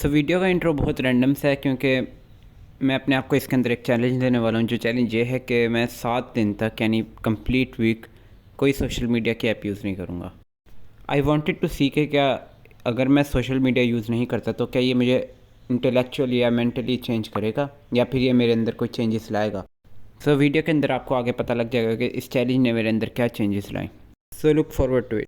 Video का intro बहुत random सा है क्योंकि मैं अपने आप को इसके अंदर एक चैलेंज देने वाला हूँ। जो चैलेंज ये है कि मैं 7 दिन तक यानी कंप्लीट वीक कोई सोशल मीडिया की ऐप यूज़ नहीं करूँगा। आई वॉन्टेड टू सी के क्या अगर मैं सोशल मीडिया यूज़ नहीं करता तो क्या ये मुझे इंटेलेक्चुअली या मेंटली चेंज करेगा या फिर ये मेरे अंदर कोई चेंजेस लाएगा। वीडियो के अंदर आपको आगे पता लग जाएगा कि इस चैलेंज ने मेरे अंदर क्या चेंजेस लाए। Look forward to it.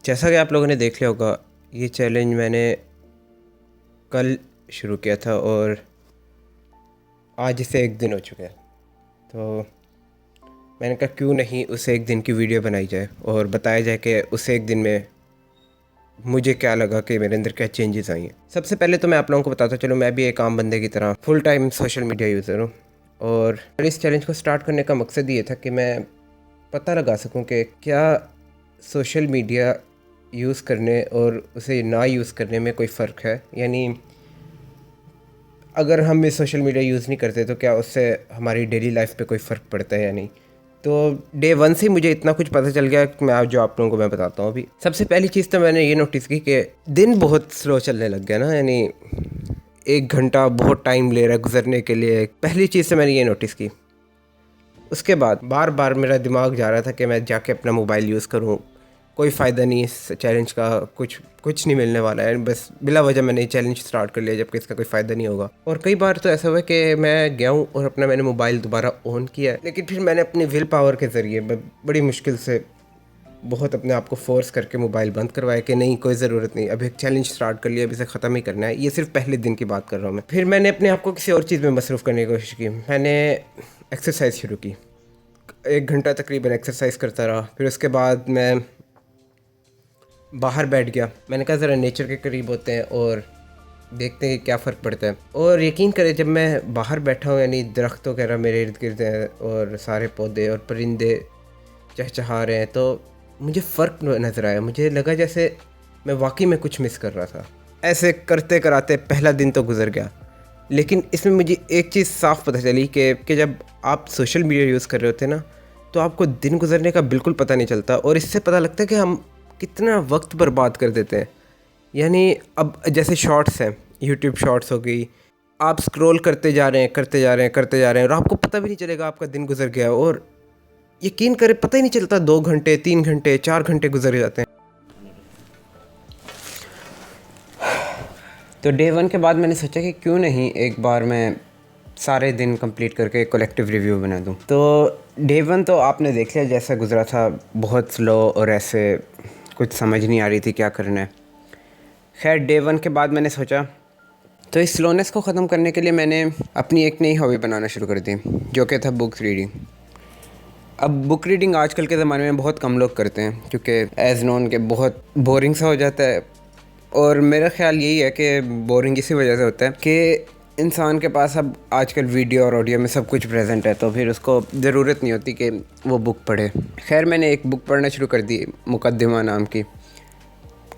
जैसा कि आप लोगों ने देख लिया होगा, ये चैलेंज मैंने कल शुरू किया था और आज इसे 1 दिन हो चुका है। तो मैंने कहा क्यों नहीं उस 1 दिन की वीडियो बनाई जाए और बताया जाए कि उस 1 दिन में मुझे क्या लगा कि मेरे अंदर क्या चेंजेस आई हैं। सबसे पहले तो मैं आप लोगों को बताता चलो, मैं भी एक आम बंदे की तरह full time social media user हूँ और इस चैलेंज को स्टार्ट करने का मकसद ये था कि मैं पता लगा सकूँ कि क्या सोशल मीडिया यूज़ करने और उसे ना यूज़ करने में कोई फ़र्क है। यानी अगर हम इस सोशल मीडिया यूज़ नहीं करते तो क्या उससे हमारी डेली लाइफ पे कोई फ़र्क पड़ता है या नहीं। तो डे 1 से मुझे इतना कुछ पता चल गया कि मैं आज जो आप लोगों को मैं बताता हूँ अभी। सबसे पहली चीज़ तो मैंने ये नोटिस की कि दिन बहुत स्लो चलने लग गया ना, यानी 1 घंटा बहुत टाइम ले रहा है गुजरने के लिए। पहली चीज़ से मैंने ये नोटिस की। उसके बाद बार बार मेरा दिमाग जा रहा था कि मैं जाके अपना मोबाइल यूज़ करूँ, कोई फ़ायदा नहीं इस चैलेंज का, कुछ नहीं मिलने वाला है, बस बिला वजह मैंने चैलेंज स्टार्ट कर लिया जबकि इसका कोई फ़ायदा नहीं होगा। और कई बार तो ऐसा हुआ कि मैं गया हूँ और मैंने मोबाइल दोबारा ऑन किया है, लेकिन फिर मैंने अपनी विल पावर के ज़रिए बड़ी मुश्किल से बहुत अपने आप को फोर्स करके मोबाइल बंद करवाया कि नहीं कोई ज़रूरत नहीं, अभी एक चैलेंज स्टार्ट कर लिया, अभी इसे ख़त्म ही करना है। ये सिर्फ पहले दिन की बात कर रहा हूँ मैं। फिर मैंने अपने आप को किसी और चीज़ में मसरूफ़ करने की कोशिश की। मैंने एक्सरसाइज शुरू की, 1 घंटा तकरीबन एक्सरसाइज करता रहा। फिर उसके बाद मैं बाहर बैठ गया। मैंने कहा ज़रा नेचर के करीब होते हैं और देखते हैं कि क्या फ़र्क पड़ता है। और यकीन करें जब मैं बाहर बैठा हूँ, यानी दरख्त वगैरह मेरे इर्द गिर्द हैं और सारे पौधे और परिंदे चहचहा रहे हैं, तो मुझे फ़र्क नज़र आया। मुझे लगा जैसे मैं वाकई में कुछ मिस कर रहा था। ऐसे करते कराते पहला दिन तो गुजर गया, लेकिन इसमें मुझे एक चीज़ साफ़ पता चली कि जब आप सोशल मीडिया यूज़ कर रहे होते हैं ना, तो आपको दिन गुजरने का बिल्कुल पता नहीं चलता और इससे पता लगता है कि हम कितना वक्त बर्बाद कर देते हैं। यानी अब जैसे शॉर्ट्स हैं, यूट्यूब शॉर्ट्स हो गई, आप स्क्रॉल करते जा रहे हैं करते जा रहे हैं करते जा रहे हैं और आपको पता भी नहीं चलेगा आपका दिन गुजर गया। और यकीन करें पता ही नहीं चलता, 2 घंटे 3 घंटे 4 घंटे गुजर जाते हैं। तो डे 1 के बाद मैंने सोचा कि क्यों नहीं एक बार मैं सारे दिन कंप्लीट करके एक कलेक्टिव रिव्यू बना दूं। तो डे 1 तो आपने देख लिया जैसा गुजरा था, बहुत स्लो और ऐसे कुछ समझ नहीं आ रही थी क्या करना है। खैर डे 1 के बाद मैंने सोचा, तो इस स्लोनेस को ख़त्म करने के लिए मैंने अपनी एक नई हॉबी बनाना शुरू कर दी, जो कि था बुक्स रीडिंग। अब बुक रीडिंग आजकल के ज़माने में बहुत कम लोग करते हैं क्योंकि एज़ नोन के बहुत बोरिंग सा हो जाता है। और मेरा ख़्याल यही है कि बोरिंग इसी वजह से होता है कि इंसान के पास अब आजकल वीडियो और ऑडियो में सब कुछ प्रेजेंट है, तो फिर उसको ज़रूरत नहीं होती कि वो बुक पढ़े। खैर मैंने एक बुक पढ़ना शुरू कर दी, मुकद्दिमा नाम की।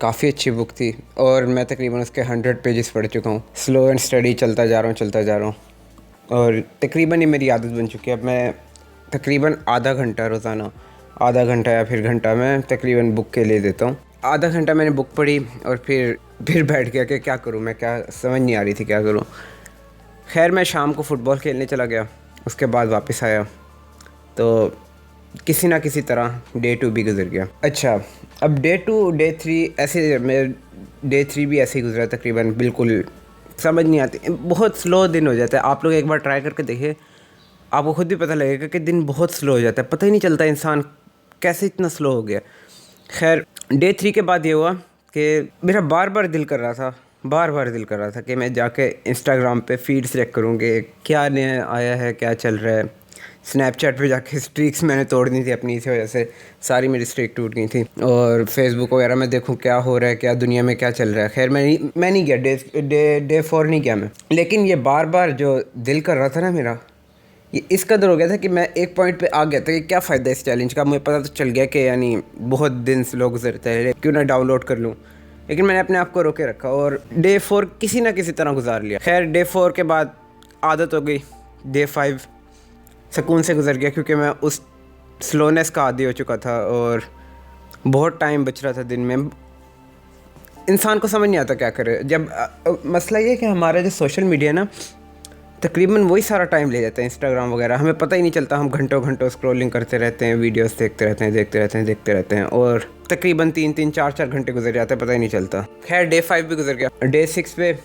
काफ़ी अच्छी बुक थी और मैं तकरीबन उसके 100 पेजेस पढ़ चुका हूँ। स्लो एंड स्टडी चलता जा रहा हूँ और तकरीबन ये मेरी आदत बन चुकी है। अब मैं तकरीबन आधा घंटा रोज़ाना, आधा घंटा या फिर घंटा मैं तकरीबन बुक के लिए देता हूँ। आधा घंटा मैंने बुक पढ़ी और फिर बैठ गया कि क्या करूँ मैं, क्या समझ नहीं आ रही थी क्या करूँ। खैर मैं शाम को फ़ुटबॉल खेलने चला गया, उसके बाद वापस आया तो किसी ना किसी तरह डे 2 भी गुजर गया। अच्छा, अब डे 2 डे 3 ऐसे, मेरे डे 3 भी ऐसे ही गुजरा तकरीबन, बिल्कुल समझ नहीं आती, बहुत स्लो दिन हो जाता है। आप लोग एक बार ट्राई करके देखिए, आपको खुद भी पता लगेगा कि दिन बहुत स्लो हो जाता है, पता ही नहीं चलता इंसान कैसे इतना स्लो हो गया। खैर डे 3 के बाद ये हुआ कि मेरा बार बार दिल कर रहा था कि मैं जाके इंस्टाग्राम पे फीड चेक करूँ कि क्या नया आया है, क्या चल रहा है। स्नैपचैट पे जाके स्ट्रीक्स मैंने तोड़ दी थी अपनी, इसी वजह से सारी मेरी स्ट्रीक टूट गई थी। और फेसबुक वगैरह में देखूँ क्या हो रहा है, क्या दुनिया में क्या चल रहा है। खैर मैं नहीं गया, डे 4 नहीं गया मैं, लेकिन ये बार बार जो दिल कर रहा था ना मेरा, ये इस कदर हो गया था कि मैं एक पॉइंट पे आ गया था कि क्या फ़ायदा इस चैलेंज का। मुझे पता तो चल गया कि यानी बहुत दिन से लोग गुजरते हैं, क्यों ना डाउनलोड कर लूँ, लेकिन मैंने अपने आप को रोके रखा और डे 4 किसी ना किसी तरह गुजार लिया। खैर डे 4 के बाद आदत हो गई डे 5 सुकून से गुजर गया, क्योंकि मैं उस स्लोनेस का आदी हो चुका था और बहुत टाइम बच रहा था दिन में। इंसान को समझ नहीं आता क्या करे जब मसला ये है कि हमारा जो सोशल मीडिया ना तकरीबन वही सारा टाइम ले जाता है, इंस्टाग्राम वगैरह, हमें पता ही नहीं चलता, हम घंटों घंटों स्क्रॉलिंग करते रहते हैं, वीडियोस देखते रहते हैं और तकरीबन 3-4 घंटे गुजर जाते हैं, पता ही नहीं चलता। खैर डे 5 भी गुजर गया। डे 6 पे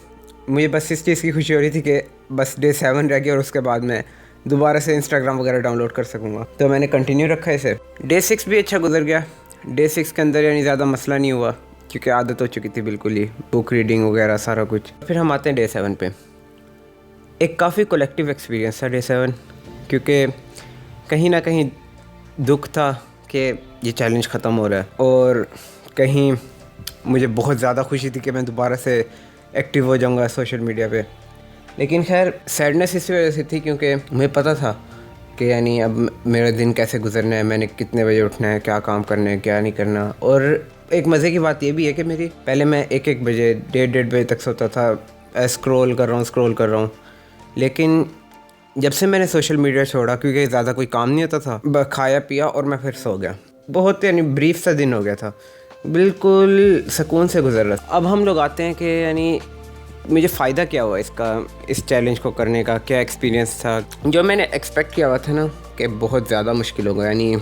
मुझे बस इस चीज़ की खुशी हो रही थी कि बस डे 7 रह गया और उसके बाद मैं दोबारा से इंस्टाग्राम वगैरह डाउनलोड कर सकूँगा, तो मैंने कंटिन्यू रखा इसे। डे 6 भी अच्छा गुजर गया। डे 6 के अंदर यानी ज़्यादा मसला नहीं हुआ, क्योंकि आदत हो चुकी थी बिल्कुल ही, बुक रीडिंग वगैरह सारा कुछ। फिर हम आते हैं डे 7 पे। एक काफ़ी कलेक्टिव एक्सपीरियंस था डे 7, क्योंकि कहीं ना कहीं दुख था कि ये चैलेंज ख़त्म हो रहा है, और कहीं मुझे बहुत ज़्यादा खुशी थी कि मैं दोबारा से एक्टिव हो जाऊंगा सोशल मीडिया पे। लेकिन खैर सैडनेस इस वजह से थी क्योंकि मुझे पता था कि यानी अब मेरा दिन कैसे गुजरना है, मैंने कितने बजे उठना है, क्या काम करना है, क्या नहीं करना। और एक मज़े की बात ये भी है कि मेरी पहले मैं 1-1 बजे 1:30 बजे तक सोता था, स्क्रॉल कर रहा हूँ। लेकिन जब से मैंने सोशल मीडिया छोड़ा, क्योंकि ज़्यादा कोई काम नहीं होता था, खाया पिया और मैं फिर सो गया। बहुत यानी ब्रीफ सा दिन हो गया था, बिल्कुल सुकून से गुजर रहा था। अब हम लोग आते हैं कि यानी मुझे फ़ायदा क्या हुआ इसका, इस चैलेंज को करने का क्या एक्सपीरियंस था। जो मैंने एक्सपेक्ट किया हुआ था ना कि बहुत ज़्यादा मुश्किल होगा, यानी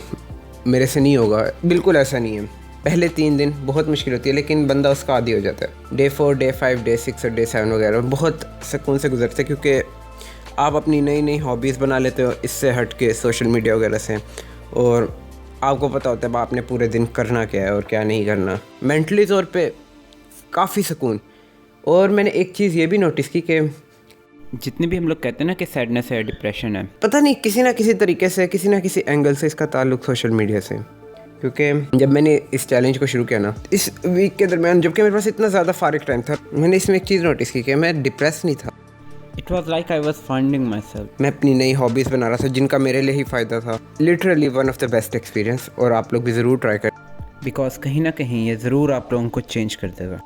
मेरे से नहीं होगा, बिल्कुल ऐसा नहीं है। पहले 3 दिन बहुत मुश्किल होती है, लेकिन बंदा उसका आदी हो जाता है। डे 4, डे 5, डे 6 और डे 7 वगैरह बहुत सुकून से गुजरते, क्योंकि आप अपनी नई हॉबीज़ बना लेते हो इससे हट के, सोशल मीडिया वगैरह से, और आपको पता होता है आपने पूरे दिन करना क्या है और क्या नहीं करना। मेंटली तौर पे काफ़ी सुकून। और मैंने एक चीज़ ये भी नोटिस की कि जितने भी हम लोग कहते हैं ना कि सैडनेस है, डिप्रेशन है, पता नहीं किसी ना किसी तरीके से, किसी ना किसी एंगल से इसका ताल्लुक सोशल मीडिया से। क्योंकि जब मैंने इस चैलेंज को शुरू किया ना, इस वीक के दरमियान, जबकि मेरे पास इतना ज़्यादा फारिग टाइम था, मैंने इसमें एक चीज़ नोटिस की कि मैं डिप्रेस नहीं था। It was like I was finding my self. मैं अपनी नई हॉबीज़ बना रहा था जिनका मेरे लिए ही फ़ायदा था। Literally one of the best experience, और आप लोग भी ज़रूर ट्राई करें, बिकॉज कहीं ना कहीं ये ज़रूर आप लोगों को चेंज कर देगा।